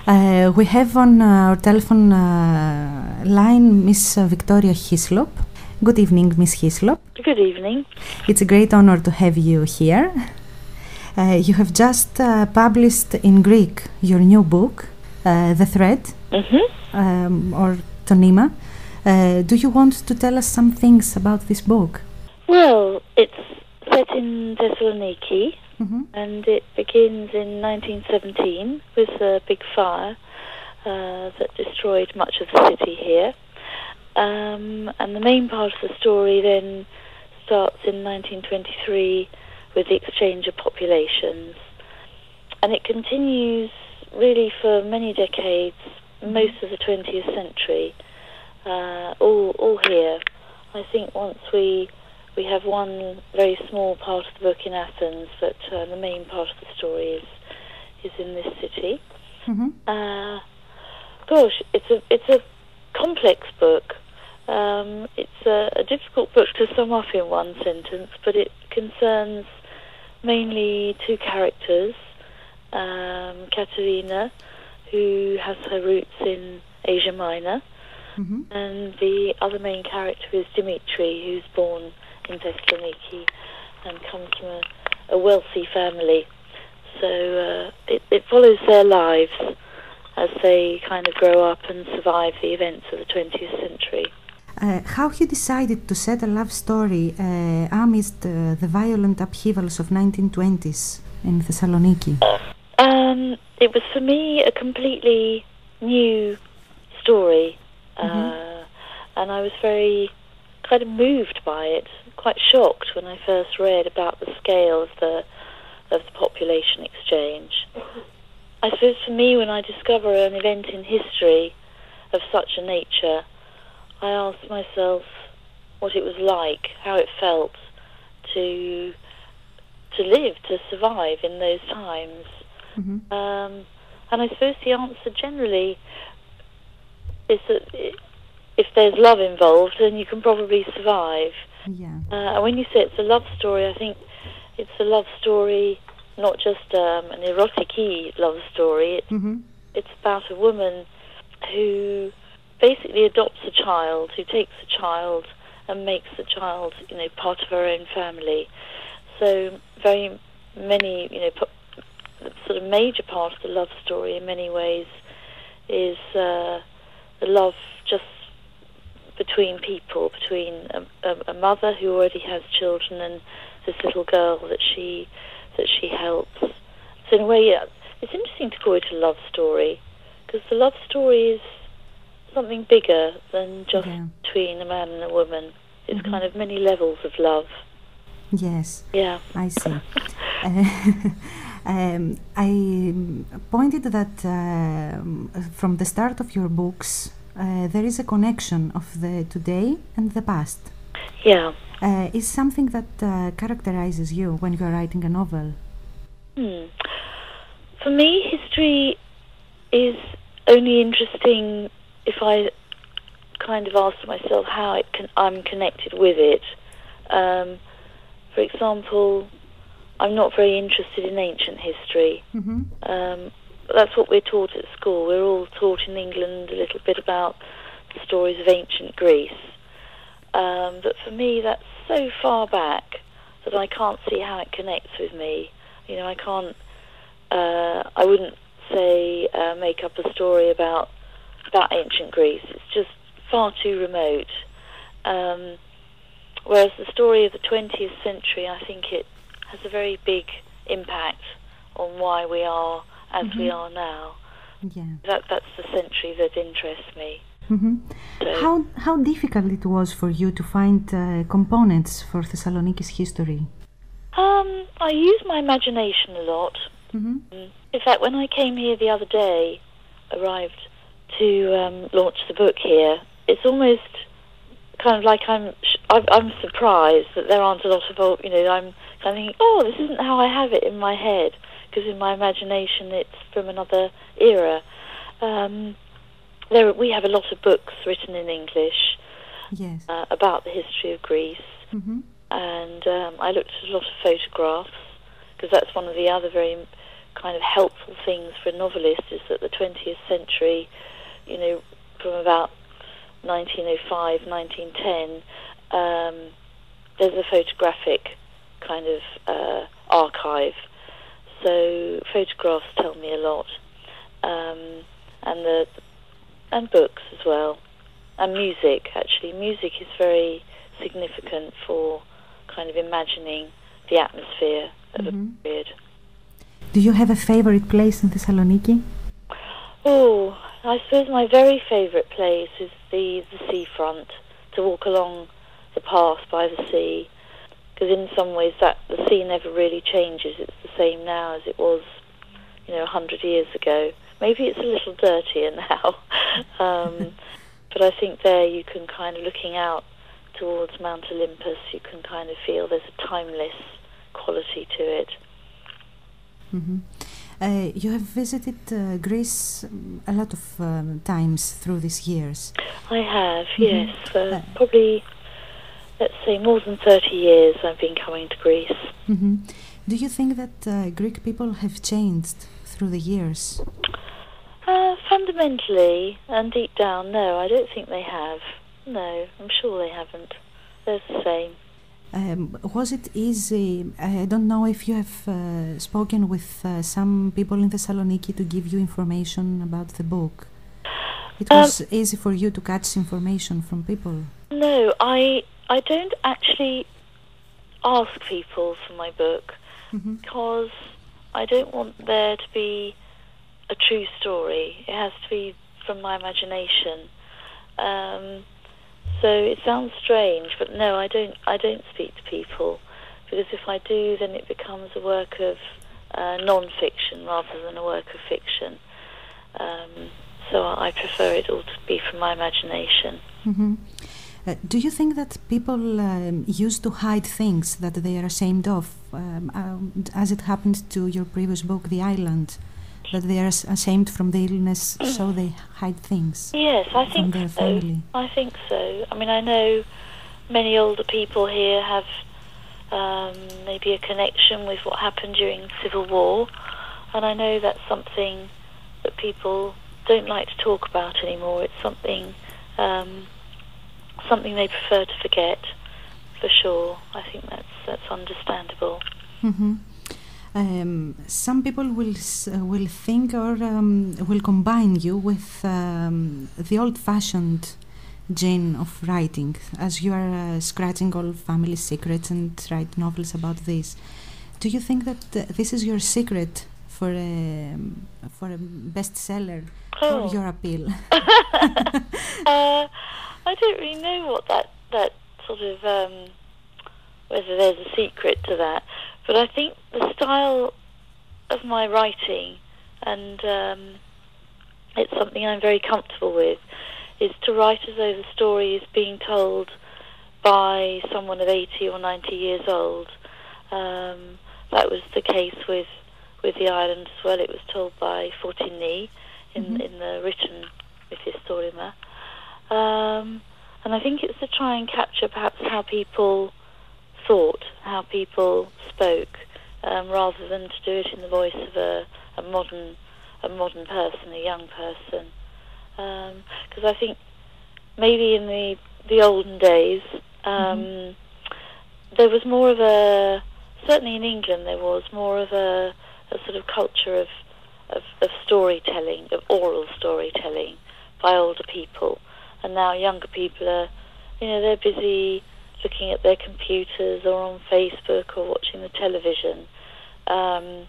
We have on our telephone line Miss Victoria Hislop. Good evening, Miss Hislop. Good evening. It's a great honor to have you here. You have just published in Greek your new book, The Thread, or Tonima. Do you want to tell us some things about this book? Well, it's set in Thessaloniki, and it begins in 1917 with a big fire that destroyed much of the city here. And the main part of the story then starts in 1923 with the exchange of populations. And it continues really for many decades, most of the 20th century, all here. I think once we have one very small part of the book in Athens, but the main part of the story is in this city. Gosh, it's a complex book. It's a difficult book to sum up in one sentence, but it concerns mainly two characters. Katerina, who has her roots in Asia Minor, and the other main character is Dimitri, who's born in Thessaloniki and comes from a wealthy family. So it follows their lives as they kind of grow up and survive the events of the 20th century. How you decided to set a love story amidst the violent upheavals of 1920s in Thessaloniki? It was for me a completely new story, and I was very kind of moved by it, quite shocked when I first read about the scale of the population exchange. I suppose for me, when I discover an event in history of such a nature, I asked myself what it was like, how it felt to live, to survive in those times. And I suppose the answer generally is that if there's love involved, then you can probably survive. And when you say it's a love story, I think it's a love story, not just an erotic-y love story. It's about a woman who basically adopts a child, who takes a child and makes the child, part of her own family. So very many, sort of major part of the love story in many ways is the love just between people, between a mother who already has children and this little girl that she helps. So in a way, it's interesting to call it a love story, because the love story is something bigger than just between a man and a woman. It's kind of many levels of love. Yes. Yeah. I see. I pointed that from the start of your books, there is a connection of the today and the past. Yeah. Is something that characterizes you when you are writing a novel? For me, history is only interesting if I kind of ask myself how I'm connected with it. For example, I'm not very interested in ancient history. That's what we're taught at school. We're all taught in England a little bit about the stories of ancient Greece. But for me, that's so far back that I can't see how it connects with me. I can't. I wouldn't say make up a story about ancient Greece. It's just far too remote. Whereas the story of the 20th century, I think it has a very big impact on why we are as we are now. That's the century that interests me. So, how difficult it was for you to find components for Thessaloniki's history? I use my imagination a lot. In fact, when I came here the other day, arrived to launch the book here, it's almost kind of like I'm surprised that there aren't a lot of I'm kind of thinking, this isn't how I have it in my head, because in my imagination it's from another era. We have a lot of books written in English about the history of Greece, and I looked at a lot of photographs, because that's one of the other very kind of helpful things for a novelist, is that the 20th poetry, you know, from about 1905, 1910. There's a photographic kind of archive, so photographs tell me a lot, and books as well, and music. Actually, music is very significant for kind of imagining the atmosphere of a period. Do you have a favorite place in Thessaloniki? Oh, I suppose my very favourite place is the seafront, to walk along the path by the sea, because in some ways the sea never really changes. It's the same now as it was, 100 years ago. Maybe it's a little dirtier now, but I think there you can kind of, looking out towards Mount Olympus, you can kind of feel there's a timeless quality to it. You have visited Greece a lot of times through these years. I have, yes. Probably, let's say, more than 30 years I've been coming to Greece. Do you think that Greek people have changed through the years? Fundamentally and deep down, no, I don't think they have. No, I'm sure they haven't. They're the same. Was it easy? I don't know if you have spoken with some people in Thessaloniki to give you information about the book. It was easy for you to catch information from people? No, I don't actually ask people for my book, because I don't want there to be a true story. It has to be from my imagination. So it sounds strange, but no, I don't speak to people, because if I do, then it becomes a work of non-fiction rather than a work of fiction. So I prefer it all to be from my imagination. Do you think that people used to hide things that they are ashamed of, as it happened to your previous book, The Island, that they are ashamed from the illness, so they hide things? Yes, I think from their family. I think so. I mean, I know many older people here have maybe a connection with what happened during the Civil War, and I know that's something that people don't like to talk about anymore. It's something they prefer to forget, for sure. I think that's understandable. Some people will think or will combine you with the old-fashioned gene of writing, as you are scratching all family secrets and write novels about this. Do you think that this is your secret for a bestseller, for your appeal? I don't really know what that sort of whether there's a secret to that. But I think the style of my writing, and it's something I'm very comfortable with, is to write as though the story is being told by someone of 80 or 90 years old. That was the case with The Island as well. It was told by Fortuny in the written Methystorima. And I think it's to try and capture perhaps how people thought, how people spoke, rather than to do it in the voice of a modern person, a young person. Because I think maybe in the olden days there was more of a, certainly in England there was more of a sort of culture of storytelling, of oral storytelling by older people, and now younger people are, they're busy looking at their computers or on Facebook or watching the television, and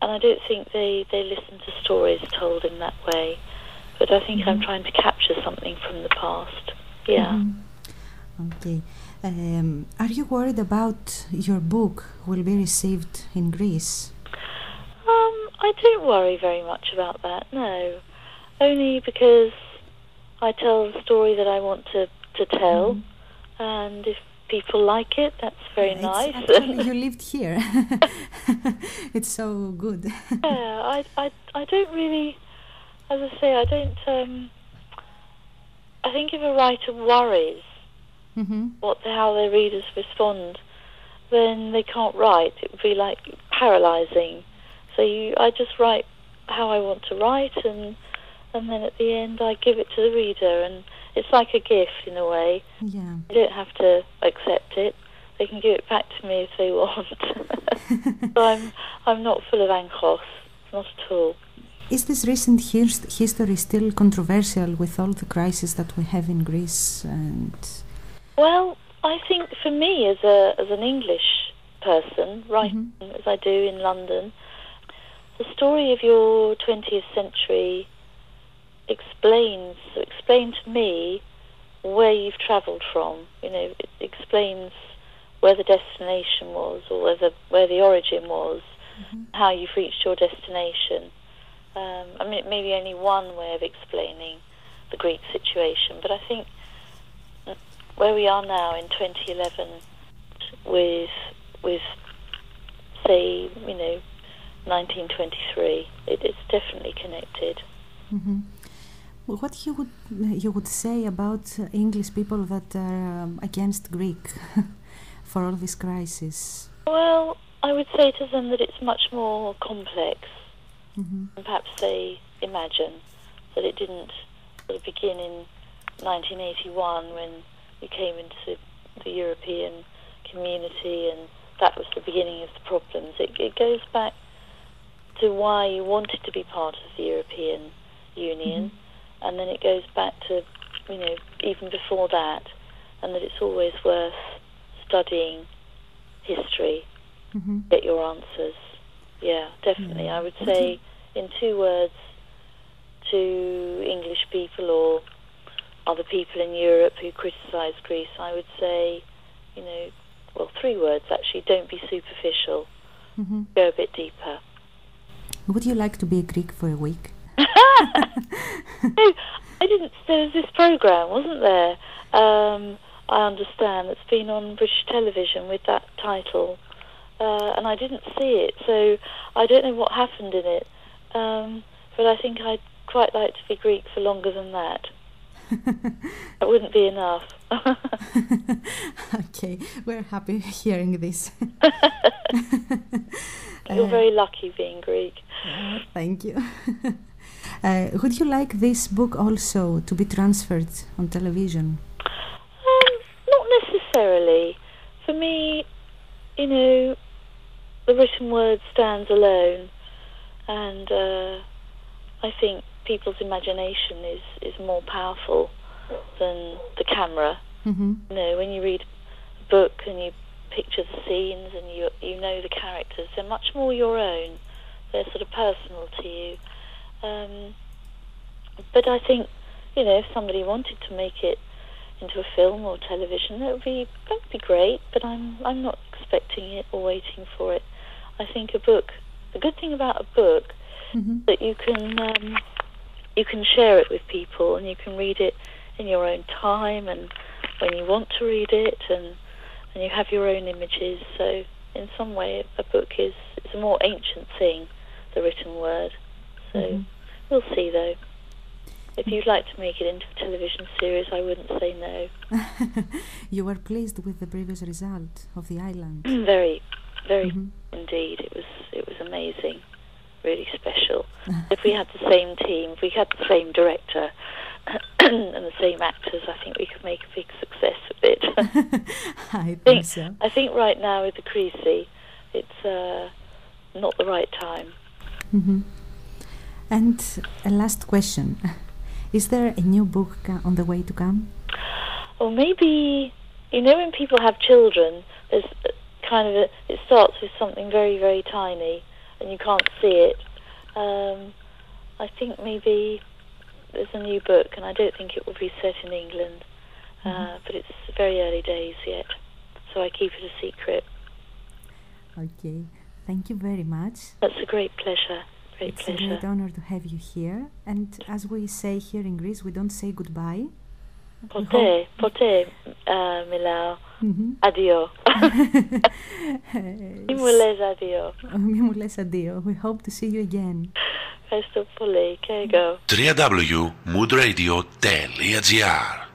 I don't think they listen to stories told in that way. But I think I'm trying to capture something from the past. Yeah. Okay. Are you worried about your book will be received in Greece? I don't worry very much about that, no. Only because I tell the story that I want to tell, and if people like it, that's very nice. Actually, you lived here. It's so good. Yeah, I don't really, as I say, I don't, I think if a writer worries how their readers respond, then they can't write. It would be like paralysing. So I just write how I want to write, and and then at the end I give it to the reader, and it's like a gift in a way. Yeah. They don't have to accept it. They can give it back to me if they want. So I'm not full of ankos, not at all. Is this recent history still controversial with all the crises that we have in Greece? Well, I think for me as an English person, writing as I do in London, the story of your 20th century explain to me where you've travelled from. You know, it explains where the destination was, or where the origin was, how you've reached your destination. I mean, it may be only one way of explaining the Greek situation, but I think where we are now in 2011 with say, 1923, it's definitely connected. Well, what you would say about English people that are against Greek for all this crisis? Well, I would say to them that it's much more complex than perhaps they imagine, that it didn't sort of begin in 1981 when we came into the European community and that was the beginning of the problems. It goes back to why you wanted to be part of the European Union, and then it goes back to, even before that, and that it's always worth studying history, get your answers. Yeah, definitely. I would say in 2 words to English people or other people in Europe who criticise Greece, I would say, 3 words actually: don't be superficial, go a bit deeper. Would you like to be a Greek for a week? No, I didn't. There was this programme, wasn't there? I understand it's been on British television with that title, and I didn't see it, so I don't know what happened in it. But I think I'd quite like to be Greek for longer than that. That wouldn't be enough. Okay, we're happy hearing this. You're very lucky being Greek. Thank you. Would you like this book also to be transferred on television? Not necessarily. For me, the written word stands alone, and I think people's imagination is more powerful than the camera. When you read a book and you picture the scenes and you know the characters, they're much more your own. They're sort of personal to you. But I think, if somebody wanted to make it into a film or television, that would be great. But I'm not expecting it or waiting for it. I think the good thing about a book, that you can share it with people and you can read it in your own time and when you want to read it, and you have your own images. So in some way a book is a more ancient thing, the written word. So we'll see though. If you'd like to make it into a television series, I wouldn't say no. You were pleased with the previous result of The Island? Very, very indeed. It was amazing, really special. If we had the same team, if we had the same director and the same actors, I think we could make a big success of it. I think so. I think right now with the Creasy, it's not the right time. And a last question. Is there a new book on the way to come? Or maybe, when people have children, there's it starts with something very, very tiny and you can't see it. I think maybe there's a new book, and I don't think it will be set in England, but it's very early days yet, so I keep it a secret. Okay, thank you very much. That's a great pleasure. It's a great honor to have you here, and as we say here in Greece, we don't say goodbye. Ποτέ, μιλάω. Addio. Μη μου λες addio. Μη μου λες addio. We hope to see you again. Ευχαριστώ πολύ και εγώ. www.moodradio.wmv